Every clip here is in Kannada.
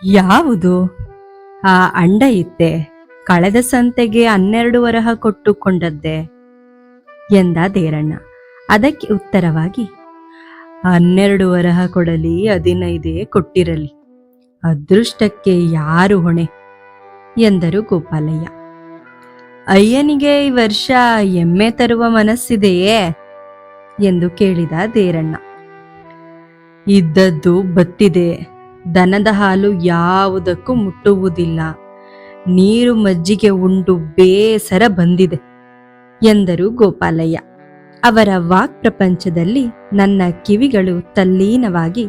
ಯಾವುದು? ಆ ಅಂಡ ಇತ್ತೆ ಕಳೆದ ಸಂತೆಗೆ 12 ವರಹ ಕೊಟ್ಟುಕೊಂಡದ್ದೆ ಎಂದ ದೇರಣ್ಣ. ಅದಕ್ಕೆ ಉತ್ತರವಾಗಿ, 12 ವರಹ ಕೊಡಲಿ 15 ಕೊಟ್ಟಿರಲಿ, ಅದೃಷ್ಟಕ್ಕೆ ಯಾರು ಹೊಣೆ ಎಂದರು ಗೋಪಾಲಯ್ಯ. ಅಯ್ಯನಿಗೆ ಈ ವರ್ಷ ಎಮ್ಮೆ ತರುವ ಮನಸ್ಸಿದೆಯೇ ಎಂದು ಕೇಳಿದ ದೇರಣ್ಣ. ಇದ್ದದ್ದು ಬತ್ತಿದೆ, ದನದ ಹಾಲು ಯಾವುದಕ್ಕೂ ಮುಟ್ಟುವುದಿಲ್ಲ, ನೀರು ಮಜ್ಜಿಗೆ ಉಂಡು ಬೇಸರ ಬಂದಿದೆ ಎಂದರು ಗೋಪಾಲಯ್ಯ. ಅವರ ವಾಕ್ ಪ್ರಪಂಚದಲ್ಲಿ ನನ್ನ ಕಿವಿಗಳು ತಲ್ಲೀನವಾಗಿ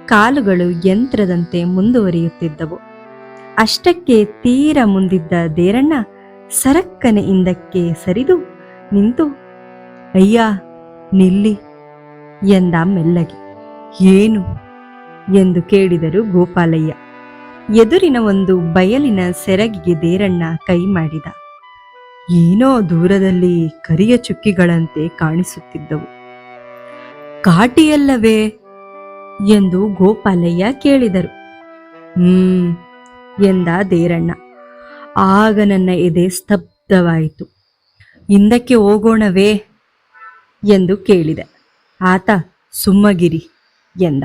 ಕಾಲುಗಳು ಯಂತ್ರದಂತೆ ಮುಂದುವರಿಯುತ್ತಿದ್ದವು. ಅಷ್ಟಕ್ಕೆ ತೀರ ಮುಂದಿದ್ದ ದೇರಣ್ಣ ಸರಕ್ಕನೆ ಹಿಂದಕ್ಕೆ ಸರಿದು ನಿಂತು, ಅಯ್ಯ ನಿಲ್ಲಿ ಎಂದ ಮೆಲ್ಲಗೆ. ಏನು ಎಂದು ಕೇಳಿದರು ಗೋಪಾಲಯ್ಯ. ಎದುರಿನ ಒಂದು ಬಯಲಿನ ಸೆರಗಿಗೆ ದೇರಣ್ಣ ಕೈ ಮಾಡಿದ. ಏನೋ ದೂರದಲ್ಲಿ ಕರಿಯ ಚುಕ್ಕಿಗಳಂತೆ ಕಾಣಿಸುತ್ತಿದ್ದವು. ಕಾಟಿಯಲ್ಲವೇ ಎಂದು ಗೋಪಾಲಯ್ಯ ಕೇಳಿದರು. ಎಂದ ದೇರಣ್ಣ. ಆಗ ನನ್ನ ಎದೆ ಸ್ತಬ್ಧವಾಯಿತು. ಹಿಂದಕ್ಕೆ ಹೋಗೋಣವೇ ಎಂದು ಕೇಳಿದೆ. ಆತ ಸುಮ್ಮಗಿರಿ ಎಂದ.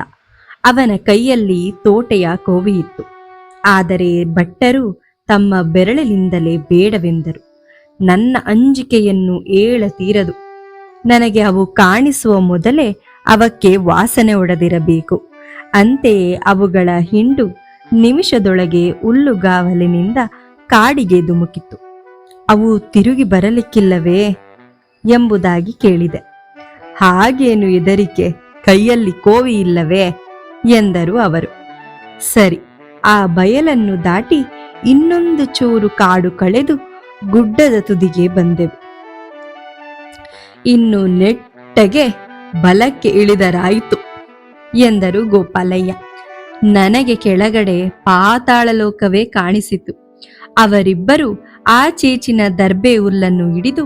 ಅವನ ಕೈಯಲ್ಲಿ ತೋಟೆಯ ಕೋವಿಯಿತ್ತು. ಆದರೆ ಭಟ್ಟರು ತಮ್ಮ ಬೆರಳಿನಿಂದಲೇ ಬೇಡವೆಂದರು. ನನ್ನ ಅಂಜಿಕೆಯನ್ನು ಏಳತೀರದು. ನನಗೆ ಅವು ಕಾಣಿಸುವ ಮೊದಲೇ ಅವಕ್ಕೆ ವಾಸನೆ ಒಡೆದಿರಬೇಕು. ಅಂತೆಯೇ ಅವುಗಳ ಹಿಂಡು ನಿಮಿಷದೊಳಗೆ ಹುಲ್ಲುಗಾವಲಿನಿಂದ ಕಾಡಿಗೆ ಧುಮುಕಿತು. ಅವು ತಿರುಗಿ ಬರಲಿಕ್ಕಿಲ್ಲವೇ ಎಂಬುದಾಗಿ ಕೇಳಿದೆ. ಹಾಗೇನು ಹೆದರಿಕೆ, ಕೈಯಲ್ಲಿ ಕೋವಿ ಇಲ್ಲವೇ ಎಂದರು ಅವರು. ಸರಿ, ಆ ಬಯಲನ್ನು ದಾಟಿ ಇನ್ನೊಂದು ಚೂರು ಕಾಡು ಕಳೆದು ಗುಡ್ಡದ ತುದಿಗೆ ಬಂದೆವು. ಇನ್ನು ನೆಟ್ಟಗೆ ಬಲಕ್ಕೆ ಇಳಿದರಾಯಿತು ಎಂದರು ಗೋಪಾಲಯ್ಯ. ನನಗೆ ಕೆಳಗಡೆ ಪಾತಾಳ ಲೋಕವೇ ಕಾಣಿಸಿತು. ಅವರಿಬ್ಬರು ಆಚೀಚಿನ ದರ್ಬೆ ಹುಲ್ಲನ್ನು ಹಿಡಿದು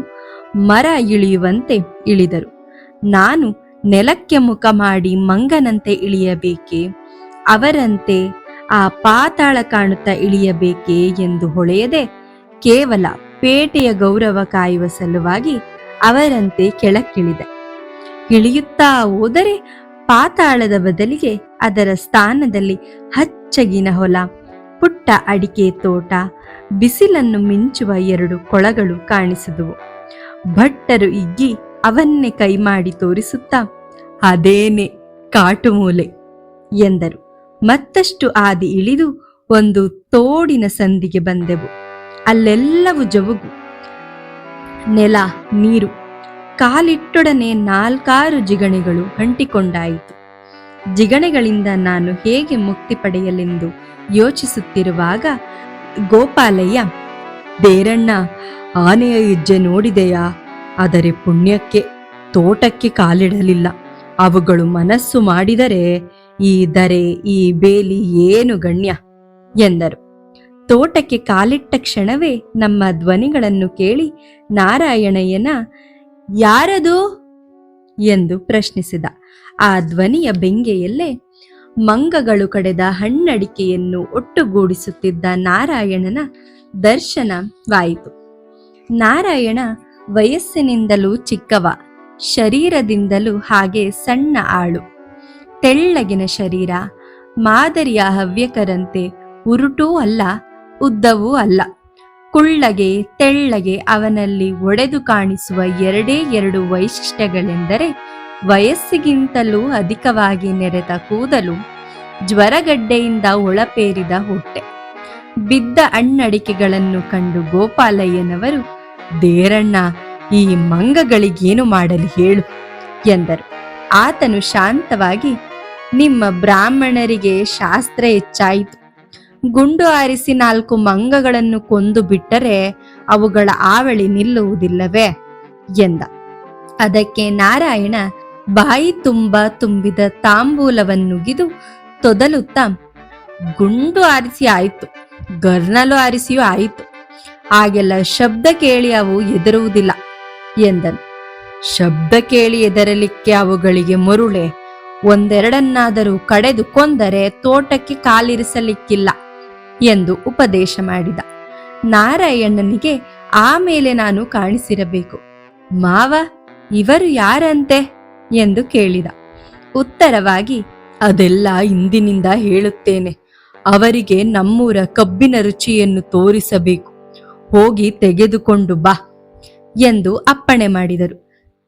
ಮರ ಇಳಿಯುವಂತೆ ಇಳಿದರು. ನಾನು ನೆಲಕ್ಕೆ ಮುಖ ಮಾಡಿ ಮಂಗನಂತೆ ಇಳಿಯಬೇಕೆ, ಅವರಂತೆ ಆ ಪಾತಾಳ ಕಾಣುತ್ತಾ ಇಳಿಯಬೇಕೆ ಎಂದು ಹೊಳೆಯದೆ ಕೇವಲ ಪೇಟೆಯ ಗೌರವ ಕಾಯುವ ಸಲುವಾಗಿ ಅವರಂತೆ ಕೆಳಕ್ಕಿಳಿದೆ. ಇಳಿಯುತ್ತಾ ಹೋದರೆ ಪಾತಾಳದ ಬದಲಿಗೆ ಅದರ ಸ್ಥಾನದಲ್ಲಿ ಹಚ್ಚಗಿನ ಹೊಲ, ಪುಟ್ಟ ಅಡಿಕೆ ತೋಟ, ಬಿಸಿಲನ್ನು ಮಿಂಚುವ 2 ಕೊಳಗಳು ಕಾಣಿಸಿದುವು. ಭಟ್ಟರು ಇಗ್ಗಿ ಅವನ್ನೇ ಕೈ ಮಾಡಿ ತೋರಿಸುತ್ತಾ, ಅದೇನೆ ಕಾಟುಮೂಲೆ ಎಂದರು. ಮತ್ತಷ್ಟು ಹಾದಿ ಇಳಿದು ಒಂದು ತೋಡಿನ ಸಂದಿಗೆ ಬಂದೆವು. ಅಲ್ಲೆಲ್ಲವೂ ಜವುಗು, ನೆಲ, ನೀರು. ಕಾಲಿಟ್ಟೊಡನೆ 4-6 ಜಿಗಣೆಗಳು ಅಂಟಿಕೊಂಡಾಯಿತು. ಜಿಗಣೆಗಳಿಂದ ನಾನು ಹೇಗೆ ಮುಕ್ತಿ ಪಡೆಯಲೆಂದು ಯೋಚಿಸುತ್ತಿರುವಾಗ ಗೋಪಾಲಯ್ಯ, ದೇರಣ್ಣ, ಆನೆಯ ಹೆಜ್ಜೆ ನೋಡಿದೆಯಾ? ಆದರೆ ಪುಣ್ಯಕ್ಕೆ ತೋಟಕ್ಕೆ ಕಾಲಿಡಲಿಲ್ಲ. ಅವುಗಳು ಮನಸ್ಸು ಮಾಡಿದರೆ ಈ ದರೆ, ಈ ಬೇಲಿ ಏನು ಗಣ್ಯ ಎಂದರು. ತೋಟಕ್ಕೆ ಕಾಲಿಟ್ಟ ಕ್ಷಣವೇ ನಮ್ಮ ಧ್ವನಿಗಳನ್ನು ಕೇಳಿ ನಾರಾಯಣಯ್ಯನ ಯಾರದು ಎಂದು ಪ್ರಶ್ನಿಸಿದ. ಆ ಧ್ವನಿಯ ಬೆಂಗೆಯಲ್ಲೇ ಮಂಗಗಳು ಕಡೆದ ಹಣ್ಣಡಿಕೆಯನ್ನು ಒಟ್ಟುಗೂಡಿಸುತ್ತಿದ್ದ ನಾರಾಯಣನ ದರ್ಶನವಾಯಿತು. ನಾರಾಯಣ ವಯಸ್ಸಿನಿಂದಲೂ ಚಿಕ್ಕವ, ಶರೀರದಿಂದಲೂ ಹಾಗೆ ಸಣ್ಣ ಆಳು. ತೆಳ್ಳಗಿನ ಶರೀರ, ಮಾದರಿಯ ಹವ್ಯಕರಂತೆ ಉರುಟೂ ಅಲ್ಲ, ಉದ್ದವೂ ಅಲ್ಲ. ಕುಳ್ಳಗೆ ತೆಳ್ಳಗೆ ಅವನಲ್ಲಿ ಒಡೆದು ಕಾಣಿಸುವ 2 ವೈಶಿಷ್ಟ್ಯಗಳೆಂದರೆ ವಯಸ್ಸಿಗಿಂತಲೂ ಅಧಿಕವಾಗಿ ನೆರೆದ ಕೂದಲು, ಜ್ವರಗಡ್ಡೆಯಿಂದ ಒಳಪೇರಿದ ಹೊಟ್ಟೆ. ಬಿದ್ದ ಹಣ್ಣಡಿಕೆಗಳನ್ನು ಕಂಡು ಗೋಪಾಲಯ್ಯನವರು, ದೇರಣ್ಣ, ಈ ಮಂಗಗಳಿಗೇನು ಮಾಡಲಿ ಹೇಳು ಎಂದರು. ಆತನು ಶಾಂತವಾಗಿ, ನಿಮ್ಮ ಬ್ರಾಹ್ಮಣರಿಗೆ ಶಾಸ್ತ್ರ ಹೆಚ್ಚಾಯಿತು. ಗುಂಡು ಹಾರಿಸಿ 4 ಮಂಗಗಳನ್ನು ಕೊಂದು ಬಿಟ್ಟರೆ ಅವುಗಳ ಆವಳಿ ನಿಲ್ಲುವುದಿಲ್ಲವೇ ಎಂದ. ಅದಕ್ಕೆ ನಾರಾಯಣ ಬಾಯಿ ತುಂಬ ತುಂಬಿದ ತಾಂಬೂಲವನ್ನುಗಿದು ತೊದಲುತ್ತಾ, ಗುಂಡು ಹಾರಿಸಿ ಆಯಿತು, ಗರ್ನಲು ಹಾರಿಸಿಯೂ ಆಯಿತು. ಹಾಗೆಲ್ಲ ಶಬ್ದ ಕೇಳಿ ಅವು ಹೆದರುವುದಿಲ್ಲ ಎಂದನು. ಶಬ್ದ ಕೇಳಿ ಹೆದರಲಿಕ್ಕೆ ಅವುಗಳಿಗೆ ಮರುಳೆ, 1-2 ಕಡೆದು ಕೊಂದರೆ ತೋಟಕ್ಕೆ ಕಾಲಿರಿಸಲಿಕ್ಕಿಲ್ಲ ಎಂದು ಉಪದೇಶ ಮಾಡಿದ. ನಾರಾಯಣನಿಗೆ ಆಮೇಲೆ ನಾನು ಕಾಣಿಸಿರಬೇಕು. ಮಾವ, ಇವರು ಯಾರಂತೆ ಎಂದು ಕೇಳಿದ. ಉತ್ತರವಾಗಿ, ಅದೆಲ್ಲ ಇಂದಿನಿಂದ ಹೇಳುತ್ತೇನೆ. ಅವರಿಗೆ ನಮ್ಮೂರ ಕಬ್ಬಿನ ರುಚಿಯನ್ನು ತೋರಿಸಬೇಕು. ಹೋಗಿ ತೆಗೆದುಕೊಂಡು ಬಾ ಎಂದು ಅಪ್ಪಣೆ ಮಾಡಿದರು.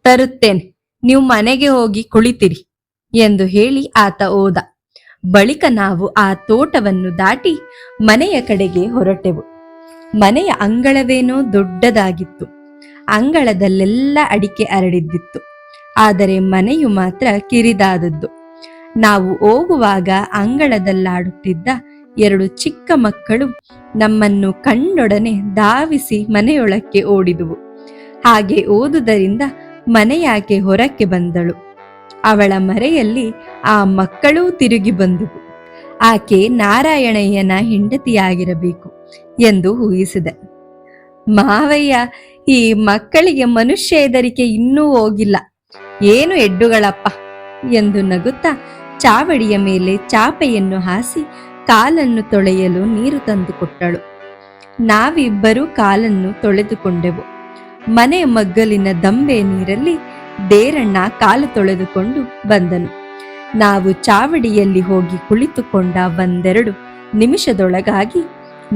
ತರುತ್ತೇನೆ, ನೀವು ಮನೆಗೆ ಹೋಗಿ ಕುಳಿತಿರಿ ಎಂದು ಹೇಳಿ ಆತ ಹೋದ. ಬಳಿಕ ನಾವು ಆ ತೋಟವನ್ನು ದಾಟಿ ಮನೆಯ ಕಡೆಗೆ ಹೊರಟೆವು. ಮನೆಯ ಅಂಗಳವೇನೋ ದೊಡ್ಡದಾಗಿತ್ತು. ಅಂಗಳದಲ್ಲೆಲ್ಲ ಅಡಿಕೆ ಹರಡಿದ್ದಿತ್ತು. ಆದರೆ ಮನೆಯು ಮಾತ್ರ ಕಿರಿದಾದದ್ದು. ನಾವು ಹೋಗುವಾಗ ಅಂಗಳದಲ್ಲಾಡುತ್ತಿದ್ದ 2 ಚಿಕ್ಕ ಮಕ್ಕಳು ನಮ್ಮನ್ನು ಕಂಡೊಡನೆ ಧಾವಿಸಿ ಮನೆಯೊಳಕ್ಕೆ ಓಡಿದುವು. ಹಾಗೆ ಓದುದರಿಂದ ಮನೆಯಾಕೆ ಹೊರಕ್ಕೆ ಬಂದಳು. ಅವಳ ಮರೆಯಲ್ಲಿ ಆ ಮಕ್ಕಳೂ ತಿರುಗಿ ಬಂದುವು. ಆಕೆ ನಾರಾಯಣಯ್ಯನ ಹೆಂಡತಿಯಾಗಿರಬೇಕು ಎಂದು ಊಹಿಸಿದೆ. ಮಾವಯ್ಯ, ಈ ಮಕ್ಕಳಿಗೆ ಮನುಷ್ಯ ಹೆದರಿಕೆ ಇನ್ನೂ ಹೋಗಿಲ್ಲ, ಏನು ಎಡ್ಡುಗಳಪ್ಪ ಎಂದು ನಗುತ್ತಾ ಚಾವಡಿಯ ಮೇಲೆ ಚಾಪೆಯನ್ನು ಹಾಸಿ ಕಾಲನ್ನು ತೊಳೆಯಲು ನೀರು ತಂದುಕೊಟ್ಟಳು. ನಾವಿಬ್ಬರೂ ಕಾಲನ್ನು ತೊಳೆದುಕೊಂಡೆವು. ಮನೆ ಮಗ್ಗಲಿನ ದಂಬೆ ನೀರಲ್ಲಿ ದೇರಣ್ಣ ಕಾಲು ತೊಳೆದುಕೊಂಡು ಬಂದನು. ನಾವು ಚಾವಡಿಯಲ್ಲಿ ಹೋಗಿ ಕುಳಿತುಕೊಂಡ 1-2 ನಿಮಿಷದೊಳಗಾಗಿ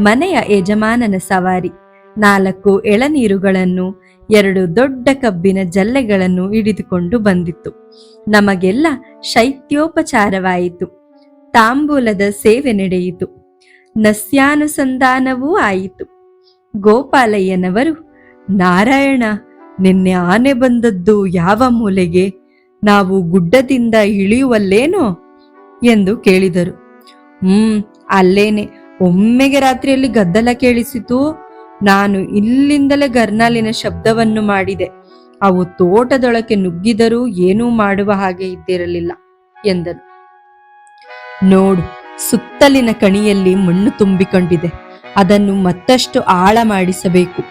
ಮನೆಯ ಯಜಮಾನನ ಸವಾರಿ 4 ಎಳನೀರುಗಳನ್ನು 2 ದೊಡ್ಡ ಕಬ್ಬಿನ ಜಲ್ಲೆಗಳನ್ನು ಹಿಡಿದುಕೊಂಡು ಬಂದಿತ್ತು. ನಮಗೆಲ್ಲ ಶೈತ್ಯೋಪಚಾರವಾಯಿತು. ತಾಂಬೂಲದ ಸೇವೆ ನಡೆಯಿತು. ನಸ್ಯಾನುಸಂಧಾನವೂ ಆಯಿತು. ಗೋಪಾಲಯ್ಯನವರು, ನಾರಾಯಣ, ನಿನ್ನೆ ಆನೆ ಬಂದದ್ದು ಯಾವ ಮೂಲೆಗೆ? ನಾವು ಗುಡ್ಡದಿಂದ ಇಳಿಯುವಲ್ಲೇನೋ ಎಂದು ಕೇಳಿದರು. ಅಲ್ಲೇನೆ. ಒಮ್ಮೆಗೆ ರಾತ್ರಿಯಲ್ಲಿ ಗದ್ದಲ ಕೇಳಿಸಿತು. ನಾನು ಇಲ್ಲಿಂದಲೇ ಗರ್ನಾಲಿನ ಶಬ್ದವನ್ನು ಮಾಡಿದೆ. ಅವು ತೋಟದೊಳಕ್ಕೆ ನುಗ್ಗಿದರೂ ಏನೂ ಮಾಡುವ ಹಾಗೆ ಇದ್ದಿರಲಿಲ್ಲ ಎಂದನು. ನೋಡು, ಸುತ್ತಲಿನ ಕಣಿಯಲ್ಲಿ ಮಣ್ಣು ತುಂಬಿಕೊಂಡಿದೆ. ಅದನ್ನು ಮತ್ತಷ್ಟು ಆಳ ಮಾಡಿಸಬೇಕು.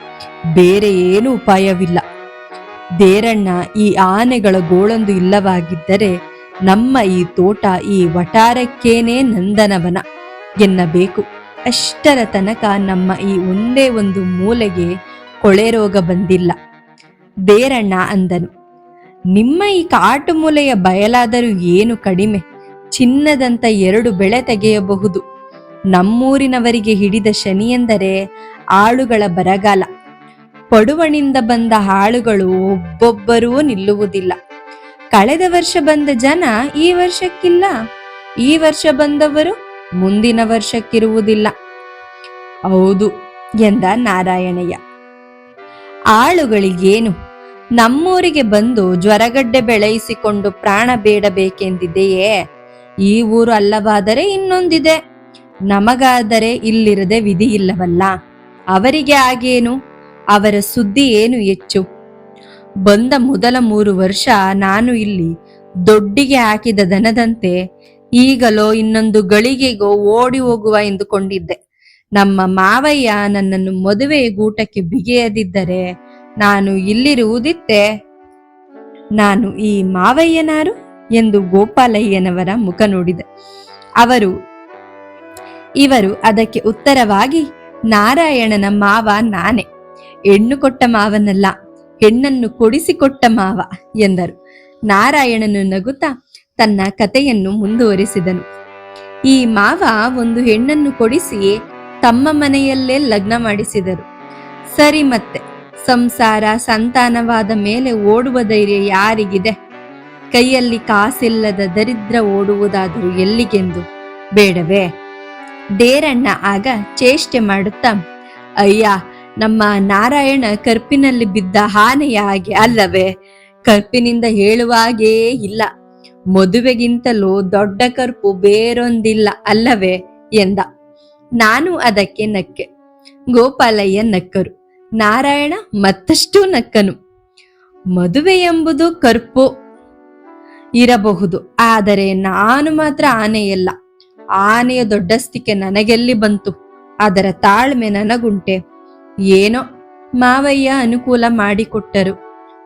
ಬೇರೆ ಏನೂ ಉಪಾಯವಿಲ್ಲ. ದೇರಣ್ಣ, ಈ ಆನೆಗಳ ಗೋಳೊಂದು ಇಲ್ಲವಾಗಿದ್ದರೆ ನಮ್ಮ ಈ ತೋಟ ಈ ವಟಾರಕ್ಕೇನೇ ನಂದನವನ ಎನ್ನಬೇಕು. ಅಷ್ಟರ ತನಕ ನಮ್ಮ ಈ ಒಂದೇ ಒಂದು ಮೂಲೆಗೆ ಕೊಳೆ ರೋಗ ಬಂದಿಲ್ಲ. ದೇರಣ್ಣ ಅಂದನು. ನಿಮ್ಮ ಈ ಕಾಟು ಮೂಲೆಯ ಬಯಲಾದರೂ ಏನು ಕಡಿಮೆ. ಚಿನ್ನದಂತ 2 ಬೆಳೆ ತೆಗೆಯಬಹುದು. ನಮ್ಮೂರಿನವರಿಗೆ ಹಿಡಿದ ಶನಿಯೆಂದರೆ ಆಳುಗಳ ಬರಗಾಲ. ಪಡುವಣಿಂದ ಬಂದ ಆಳುಗಳು ಒಬ್ಬೊಬ್ಬರೂ ನಿಲ್ಲುವುದಿಲ್ಲ. ಕಳೆದ ವರ್ಷ ಬಂದ ಜನ ಈ ವರ್ಷಕ್ಕಿಲ್ಲ. ಈ ವರ್ಷ ಬಂದವರು ಮುಂದಿನ ವರ್ಷಕ್ಕಿರುವುದಿಲ್ಲ. ಹೌದು ಎಂದ ನಾರಾಯಣಯ್ಯ. ಆಳುಗಳಿಗೇನು, ನಮ್ಮೂರಿಗೆ ಬಂದು ಜ್ವರಗಡ್ಡೆ ಬೆಳೆಯಿಸಿಕೊಂಡು ಪ್ರಾಣ ಬೇಡಬೇಕೆಂದಿದೆಯೇ? ಈ ಊರು ಅಲ್ಲವಾದರೆ ಇನ್ನೊಂದಿದೆ. ನಮಗಾದರೆ ಇಲ್ಲಿರದೆ ವಿಧಿ ಇಲ್ಲವಲ್ಲ. ಅವರಿಗೆ ಆಗೇನು? ಅವರ ಸುದ್ದಿ ಏನು ಹೆಚ್ಚು? ಬಂದ ಮೊದಲ 3 ವರ್ಷ ನಾನು ಇಲ್ಲಿ ದೊಡ್ಡಿಗೆ ಹಾಕಿದ ದನದಂತೆ ಈಗಲೋ ಇನ್ನೊಂದು ಗಳಿಗೆಗೋ ಓಡಿ ಹೋಗುವ ಎಂದುಕೊಂಡಿದ್ದೆ. ನಮ್ಮ ಮಾವಯ್ಯ ನನ್ನನ್ನು ಮದುವೆ ಗೂಟಕ್ಕೆ ಬಿಗಿಯದಿದ್ದರೆ ನಾನು ಇಲ್ಲಿರುವುದಿತ್ತೆ. ನಾನು ಈ ಮಾವಯ್ಯನಾರು ಎಂದು ಗೋಪಾಲಯ್ಯನವರ ಮುಖ ನೋಡಿದೆ. ಇವರು ಅದಕ್ಕೆ ಉತ್ತರವಾಗಿ, ನಾರಾಯಣನ ಮಾವ ನಾನೇ, ಹೆಣ್ಣು ಕೊಟ್ಟ ಮಾವನಲ್ಲ, ಹೆಣ್ಣನ್ನು ಕೊಡಿಸಿಕೊಟ್ಟ ಮಾವ ಎಂದರು. ನಾರಾಯಣನು ನಗುತ್ತಾ ತನ್ನ ಕಥೆಯನ್ನು ಮುಂದುವರಿಸಿದನು. ಈ ಮಾವ ಒಂದು ಹೆಣ್ಣನ್ನು ಕೊಡಿಸಿ ತಮ್ಮ ಮನೆಯಲ್ಲೇ ಲಗ್ನ ಮಾಡಿಸಿದರು. ಸರಿ, ಮತ್ತೆ ಸಂಸಾರ ಸಂತಾನವಾದ ಮೇಲೆ ಓಡುವ ಧೈರ್ಯ ಯಾರಿಗಿದೆ? ಕೈಯಲ್ಲಿ ಕಾಸಿಲ್ಲದ ದರಿದ್ರ ಓಡುವುದಾದರೂ ಎಲ್ಲಿಗೆಂದು? ಬೇಡವೇ? ದೇರಣ್ಣ ಆಗ ಚೇಷ್ಟೆ ಮಾಡುತ್ತಾ, ಅಯ್ಯ, ನಮ್ಮ ನಾರಾಯಣ ಕರ್ಪಿನಲ್ಲಿ ಬಿದ್ದ ಆನೆಯ ಹಾಗೆ ಅಲ್ಲವೇ? ಕರ್ಪಿನಿಂದ ಹೇಳುವಾಗೇ ಇಲ್ಲ. ಮದುವೆಗಿಂತಲೂ ದೊಡ್ಡ ಕರ್ಪು ಬೇರೊಂದಿಲ್ಲ ಅಲ್ಲವೇ ಎಂದ. ನಾನು ಅದಕ್ಕೆ ನಕ್ಕೆ. ಗೋಪಾಲಯ್ಯ ನಕ್ಕರು. ನಾರಾಯಣ ಮತ್ತಷ್ಟು ನಕ್ಕನು. ಮದುವೆ ಎಂಬುದು ಕರ್ಪು ಇರಬಹುದು, ಆದರೆ ನಾನು ಮಾತ್ರ ಆನೆಯಲ್ಲ. ಆನೆಯ ದೊಡ್ಡಸ್ತಿಕೆ ನನಗೆಲ್ಲಿ ಬಂತು? ಅದರ ತಾಳ್ಮೆ ನನಗುಂಟೆ. ಏನೋ ಮಾವಯ್ಯ ಅನುಕೂಲ ಮಾಡಿಕೊಟ್ಟರು,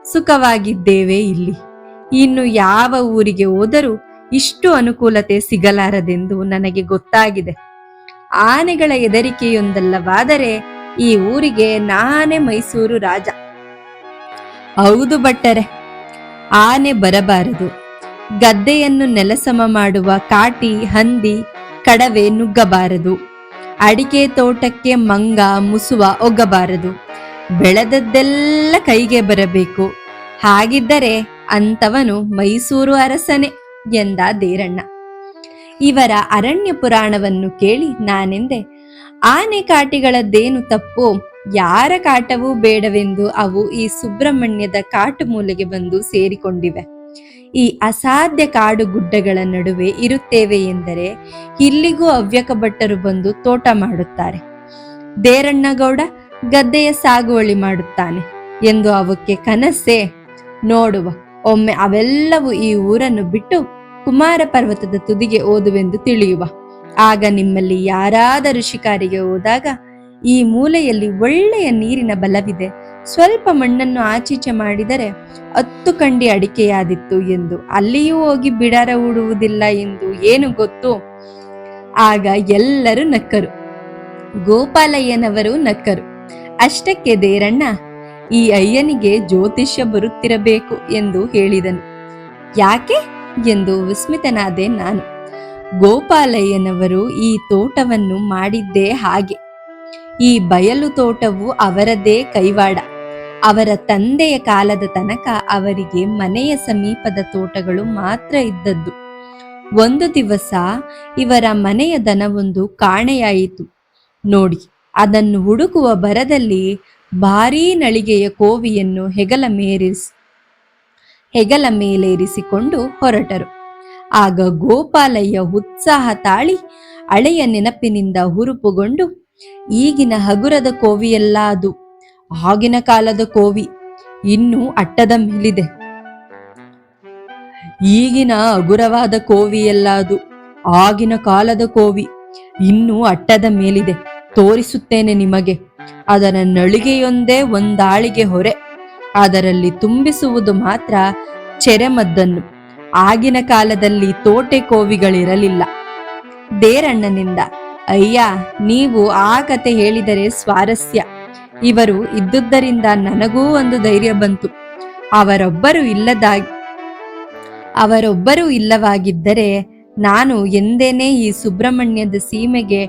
ಸುಖವಾಗಿದ್ದೇವೆ ಇಲ್ಲಿ. ಇನ್ನು ಯಾವ ಊರಿಗೆ ಹೋದರೂ ಇಷ್ಟು ಅನುಕೂಲತೆ ಸಿಗಲಾರದೆಂದು ನನಗೆ ಗೊತ್ತಾಗಿದೆ. ಆನೆಗಳ ಹೆದರಿಕೆಯೊಂದಲ್ಲವಾದರೆ ಈ ಊರಿಗೆ ನಾನೇ ಮೈಸೂರು ರಾಜ. ಹೌದು ಭಟ್ಟರೆ, ಆನೆ ಬರಬಾರದು. ಗದ್ದೆಯನ್ನು ನೆಲಸಮ ಮಾಡುವ ಕಾಟಿ, ಹಂದಿ, ಕಡವೆ ನುಗ್ಗಬಾರದು. ಅಡಿಕೆ ತೋಟಕ್ಕೆ ಮಂಗ, ಮುಸುವ ಒಗ್ಗಬಾರದು. ಬೆಳೆದದ್ದೆಲ್ಲ ಕೈಗೆ ಬರಬೇಕು. ಹಾಗಿದ್ದರೆ ಅಂಥವನು ಮೈಸೂರು ಅರಸನೇ ಎಂದ ದೇರಣ್ಣ. ಇವರ ಅರಣ್ಯ ಪುರಾಣವನ್ನು ಕೇಳಿ ನಾನೆಂದೆ, ಆನೆ ಕಾಟಿಗಳದ್ದೇನು ತಪ್ಪು? ಯಾರ ಕಾಟವೂ ಬೇಡವೆಂದು ಅವು ಈ ಸುಬ್ರಹ್ಮಣ್ಯದ ಕಾಟು ಮೂಲೆಗೆ ಬಂದು ಸೇರಿಕೊಂಡಿವೆ. ಈ ಅಸಾಧ್ಯ ಕಾಡು ಗುಡ್ಡಗಳ ನಡುವೆ ಇರುತ್ತೇವೆ ಎಂದರೆ ಇಲ್ಲಿಗೂ ಹವ್ಯಕ ಭಟ್ಟರು ಬಂದು ತೋಟ ಮಾಡುತ್ತಾರೆ. ದೇರಣ್ಣಗೌಡ ಗದ್ದೆಯ ಸಾಗುವಳಿ ಮಾಡುತ್ತಾನೆ ಎಂದು ಅವಕ್ಕೆ ಕನಸೇ? ನೋಡುವ, ಒಮ್ಮೆ ಅವೆಲ್ಲವೂ ಈ ಊರನ್ನು ಬಿಟ್ಟು ಕುಮಾರ ಪರ್ವತದ ತುದಿಗೆ ಓದುವೆಂದು ತಿಳಿಯುವ. ಆಗ ನಿಮ್ಮಲ್ಲಿ ಯಾರಾದರೂ ಶಿಕಾರಿಗೆ ಹೋದಾಗ, ಈ ಮೂಲೆಯಲ್ಲಿ ಒಳ್ಳೆಯ ನೀರಿನ ಬಲವಿದೆ, ಸ್ವಲ್ಪ ಮಣ್ಣನ್ನು ಆಚೀಚೆ ಮಾಡಿದರೆ 10 ಕಂಡಿ ಅಡಿಕೆಯಾದಿತ್ತು ಎಂದು, ಅಲ್ಲಿಯೂ ಹೋಗಿ ಬಿಡಾರ ಹೂಡುವುದಿಲ್ಲ ಎಂದು ಏನು ಗೊತ್ತು? ಆಗ ಎಲ್ಲರೂ ನಕ್ಕರು. ಗೋಪಾಲಯ್ಯನವರು ನಕ್ಕರು. ಅಷ್ಟಕ್ಕೆ ದೇರಣ್ಣ, ಈ ಅಯ್ಯನಿಗೆ ಜ್ಯೋತಿಷ್ಯ ಬರುತ್ತಿರಬೇಕು ಎಂದು ಹೇಳಿದನು. ಯಾಕೆ ಎಂದು ವಿಸ್ಮಿತನಾದೆ ನಾನು. ಗೋಪಾಲಯ್ಯನವರು ಈ ತೋಟವನ್ನು ಮಾಡಿದ್ದೇ ಹಾಗೆ. ಈ ಬಯಲು ತೋಟವು ಅವರದೇ ಕೈವಾಡ. ಅವರ ತಂದೆಯ ಕಾಲದ ತನಕ ಅವರಿಗೆ ಮನೆಯ ಸಮೀಪದ ತೋಟಗಳು ಮಾತ್ರ ಇದ್ದದ್ದು. ಒಂದು ದಿವಸ ಇವರ ಮನೆಯ ದನವೊಂದು ಕಾಣೆಯಾಯಿತು ನೋಡಿ. ಅದನ್ನು ಹುಡುಕುವ ಭರದಲ್ಲಿ ಭಾರೀ ನಳಿಗೆಯ ಕೋವಿಯನ್ನು ಹೆಗಲ ಮೇಲೇರಿಸಿಕೊಂಡು ಹೊರಟರು. ಆಗ ಗೋಪಾಲಯ್ಯ ಉತ್ಸಾಹ ತಾಳಿ ಹಳೆಯ ನೆನಪಿನಿಂದ ಹುರುಪುಗೊಂಡು, ಈಗಿನ ಹಗುರದ ಕೋವಿಯಲ್ಲ ಅದು, ಆಗಿನ ಕಾಲದ ಕೋವಿ, ಇನ್ನೂ ಅಟ್ಟದ ಮೇಲಿದೆ. ಈಗಿನ ಹಗುರವಾದ ಕೋವಿಯಲ್ಲ ಅದು, ಆಗಿನ ಕಾಲದ ಕೋವಿ, ಇನ್ನೂ ಅಟ್ಟದ ಮೇಲಿದೆ. ತೋರಿಸುತ್ತೇನೆ ನಿಮಗೆ. ಅದರ ನಳಿಗೆಯೊಂದೇ ಒಂದಾಳಿಗೆ ಹೊರೆ. ಅದರಲ್ಲಿ ತುಂಬಿಸುವುದು ಮಾತ್ರ ಚೆರೆಮದ್ದನ್ನು. ಆಗಿನ ಕಾಲದಲ್ಲಿ ತೋಟೆ ಕೋವಿಗಳಿರಲಿಲ್ಲ. ದೇರಣ್ಣನಿಂದ, ಅಯ್ಯ, ನೀವು ಆ ಕತೆ ಹೇಳಿದರೆ ಸ್ವಾರಸ್ಯ. ಇವರು ಇದ್ದುದರಿಂದ ನನಗೂ ಒಂದು ಧೈರ್ಯ ಬಂತು. ಅವರೊಬ್ಬರೂ ಇಲ್ಲವಾಗಿದ್ದರೆ ನಾನು ಎಂದೇನೆ ಈ ಸುಬ್ರಹ್ಮಣ್ಯದ ಸೀಮೆಗೆ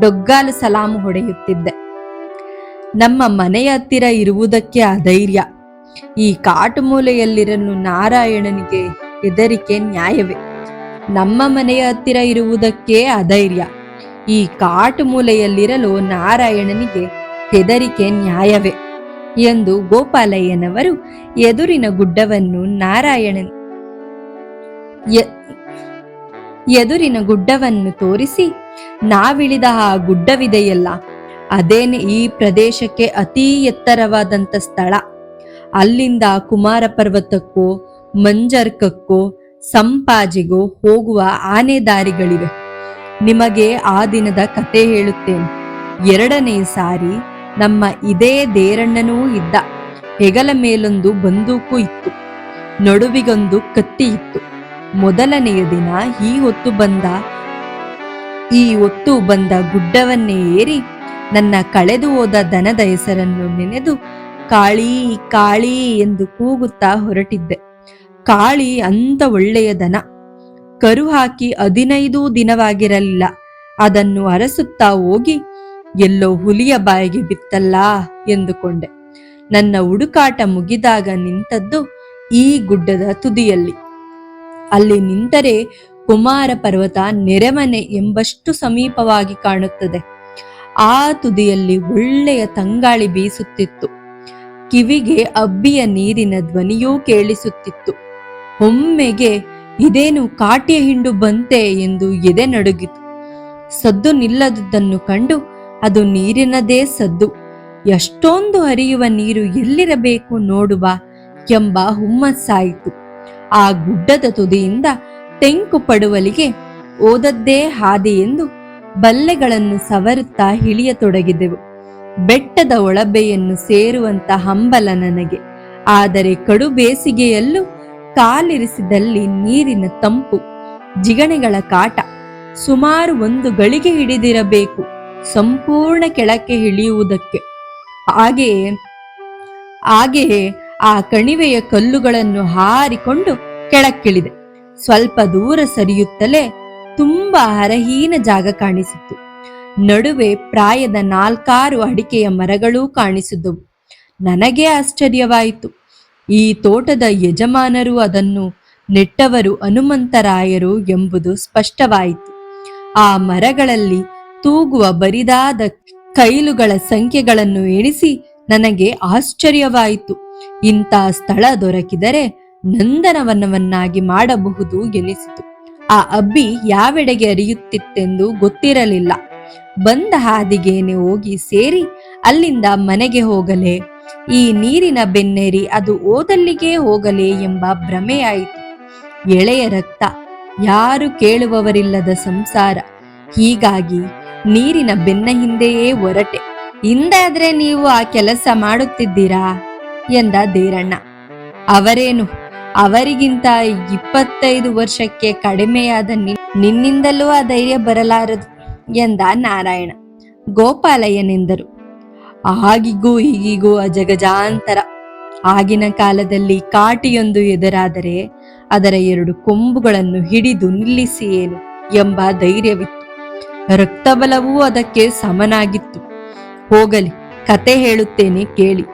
ಡೊಗ್ಗಾಲು ಸಲಾಮು ಹೊಡೆಯುತ್ತಿದ್ದೆ. ನಮ್ಮ ಮನೆಯ ಹತ್ತಿರ ಇರುವುದಕ್ಕೆ ಅಧೈರ್ಯ. ಈ ಕಾಟು ಮೂಲೆಯಲ್ಲಿರಲು ನಾರಾಯಣನಿಗೆ ಹೆದರಿಕೆ ನ್ಯಾಯವೇ? ನಮ್ಮ ಮನೆಯ ಹತ್ತಿರ ಇರುವುದಕ್ಕೆ ಅಧೈರ್ಯ. ಈ ಕಾಟು ಮೂಲೆಯಲ್ಲಿರಲು ನಾರಾಯಣನಿಗೆ ಹೆದರಿಕೆ ನ್ಯಾಯವೇ ಎಂದು ಗೋಪಾಲಯ್ಯನವರು ಎದುರಿನ ಗುಡ್ಡವನ್ನು ತೋರಿಸಿ, ನಾವಿಳಿದ ಆ ಗುಡ್ಡವಿದೆಯಲ್ಲ, ಅದೇನೆ ಈ ಪ್ರದೇಶಕ್ಕೆ ಅತೀ ಎತ್ತರವಾದಂಥ ಸ್ಥಳ. ಅಲ್ಲಿಂದ ಕುಮಾರ ಪರ್ವತಕ್ಕೋ, ಮಂಜರ್ಕಕ್ಕೋ, ಸಂಪಾಜಿಗೋ ಹೋಗುವ ಆನೆ ದಾರಿಗಳಿವೆ. ನಿಮಗೆ ಆ ದಿನದ ಕತೆ ಹೇಳುತ್ತೇನೆ. 2ನೇ ಸಾರಿ ನಮ್ಮ ಇದೇ ದೇರಣ್ಣನೂ ಇದ್ದ. ಹೆಗಲ ಮೇಲೊಂದು ಬಂದೂಕು ಇತ್ತು, ನಡುವಿಗೊಂದು ಕತ್ತಿ ಇತ್ತು. ಮೊದಲನೆಯ ದಿನ ಈ ಹೊತ್ತು ಬಂದ ಗುಡ್ಡವನ್ನೇ ಏರಿ ನನ್ನ ಕಳೆದು ಹೋದ ದನದ ಹೆಸರನ್ನು ನೆನೆದು ಕಾಳಿ ಕಾಳಿ ಎಂದು ಕೂಗುತ್ತಾ ಹೊರಟಿದ್ದೆ. ಕಾಳಿ ಅಂತ ಒಳ್ಳೆಯ ದನ. ಕರು ಹಾಕಿ 15 ದಿನವಾಗಿರಲಿಲ್ಲ. ಅದನ್ನು ಅರಸುತ್ತಾ ಹೋಗಿ ಎಲ್ಲೋ ಹುಲಿಯ ಬಾಯಿಗೆ ಬಿತ್ತಲ್ಲ ಎಂದುಕೊಂಡೆ. ನನ್ನ ಹುಡುಕಾಟ ಮುಗಿದಾಗ ನಿಂತದ್ದು ಈ ಗುಡ್ಡದ ತುದಿಯಲ್ಲಿ. ಅಲ್ಲಿ ನಿಂತರೆ ಕುಮಾರ ಪರ್ವತ ನೆರೆಮನೆ ಎಂಬಷ್ಟು ಸಮೀಪವಾಗಿ ಕಾಣುತ್ತದೆ. ಆ ತುದಿಯಲ್ಲಿ ಒಳ್ಳೆಯ ತಂಗಾಳಿ ಬೀಸುತ್ತಿತ್ತು. ಕಿವಿಗೆ ಅಬ್ಬಿಯ ನೀರಿನ ಧ್ವನಿಯೂ ಕೇಳಿಸುತ್ತಿತ್ತು. ಒಮ್ಮೆಗೆ ಇದೇನು ಕಾಟಿಯ ಹಿಂಡು ಬಂತೆ ಎಂದು ಎದೆ ನಡುಗಿತು. ಸದ್ದು ನಿಲ್ಲದುದನ್ನು ಕಂಡು ಅದು ನೀರಿನದೇ ಸದ್ದು. ಎಷ್ಟೊಂದು ಹರಿಯುವ ನೀರು ಎಲ್ಲಿರಬೇಕು ನೋಡುವ ಎಂಬ ಹುಮ್ಮಸ್ಸಾಯಿತು. ಆ ಗುಡ್ಡದ ತುದಿಯಿಂದ ತೆಂಕು ಪಡುವಲಿಗೆ ಓದದ್ದೇ ಹಾದಿ ಎಂದು ಬಲ್ಲೆಗಳನ್ನು ಸವರುತ್ತಾ ಇಳಿಯತೊಡಗಿದೆವು. ಬೆಟ್ಟದ ಒಳಬೆಯನ್ನು ಸೇರುವಂತ ಹಂಬಲ ನನಗೆ. ಆದರೆ ಕಡು ಬೇಸಿಗೆಯಲ್ಲೂ ಕಾಲಿರಿಸಿದಲ್ಲಿ ನೀರಿನ ತಂಪು, ಜಿಗಣೆಗಳ ಕಾಟ, ಸುಮಾರು 1 ಗಳಿಗೆ ಹಿಡಿದಿರಬೇಕು ಸಂಪೂರ್ಣ ಕೆಳಕ್ಕೆ ಇಳಿಯುವುದಕ್ಕೆ. ಹಾಗೆಯೇ ಆ ಕಣಿವೆಯ ಕಲ್ಲುಗಳನ್ನು ಹಾರಿಕೊಂಡು ಕೆಳಕ್ಕಿಳಿದೆ. ಸ್ವಲ್ಪ ದೂರ ಸರಿಯುತ್ತಲೇ ತುಂಬಾ ಹರಹೀನ ಜಾಗ ಕಾಣಿಸಿತ್ತು. ನಡುವೆ ಪ್ರಾಯದ 4-6 ಅಡಿಕೆಯ ಮರಗಳೂ ಕಾಣಿಸಿದವು. ನನಗೆ ಆಶ್ಚರ್ಯವಾಯಿತು. ಈ ತೋಟದ ಯಜಮಾನರು ಅದನ್ನು ನೆಟ್ಟವರು ಹನುಮಂತರಾಯರು ಎಂಬುದು ಸ್ಪಷ್ಟವಾಯಿತು. ಆ ಮರಗಳಲ್ಲಿ ತೂಗುವ ಬರಿದಾದ ಕೈಲುಗಳ ಸಂಖ್ಯೆಗಳನ್ನು ಎಣಿಸಿ ನನಗೆ ಆಶ್ಚರ್ಯವಾಯಿತು. ಇಂಥ ಸ್ಥಳ ದೊರಕಿದರೆ ನಂದನವನವನ್ನಾಗಿ ಮಾಡಬಹುದು ಎನಿಸಿತು. ಆ ಅಬ್ಬಿ ಯಾವೆಡೆಗೆ ಹರಿಯುತ್ತಿತ್ತೆಂದು ಗೊತ್ತಿರಲಿಲ್ಲ. ಬಂದ ಹಾದಿಗೇನೆ ಹೋಗಿ ಸೇರಿ ಅಲ್ಲಿಂದ ಮನೆಗೆ ಹೋಗಲೇ, ಈ ನೀರಿನ ಬೆನ್ನೇರಿ ಅದು ಓದಲ್ಲಿಗೆ ಹೋಗಲೇ ಎಂಬ ಭ್ರಮೆಯಾಯಿತು. ಎಳೆಯ ರಕ್ತ, ಯಾರು ಕೇಳುವವರಿಲ್ಲದ ಸಂಸಾರ. ಹೀಗಾಗಿ ನೀರಿನ ಬೆನ್ನ ಹಿಂದೆಯೇ ಹೊರಟೆ. ಹಿಂದಾದ್ರೆ ನೀವು ಆ ಕೆಲಸ ಮಾಡುತ್ತಿದ್ದೀರಾ ಎಂದ ದೇರಣ್ಣ. ಅವರೇನು, ಅವರಿಗಿಂತ 25 ವರ್ಷಕ್ಕೆ ಕಡಿಮೆಯಾದ ನಿನ್ನಿಂದಲೂ ಆ ಧೈರ್ಯ ಬರಲಾರದು ಎಂದ ನಾರಾಯಣ. ಗೋಪಾಲಯ್ಯನೆಂದರು. ಆಗಿಗೂ ಈಗಿಗೂ ಅಜಗಜಾಂತರ. ಆಗಿನ ಕಾಲದಲ್ಲಿ ಕಾಟಿಯೊಂದು ಎದುರಾದರೆ ಅದರ 2 ಕೊಂಬುಗಳನ್ನು ಹಿಡಿದು ನಿಲ್ಲಿಸಿಯೇನು ಎಂಬ ಧೈರ್ಯವಿತ್ತು. ರಕ್ತಬಲವೂ ಅದಕ್ಕೆ ಸಮನಾಗಿತ್ತು. ಹೋಗಲಿ, ಕತೆ ಹೇಳುತ್ತೇನೆ ಕೇಳಿ.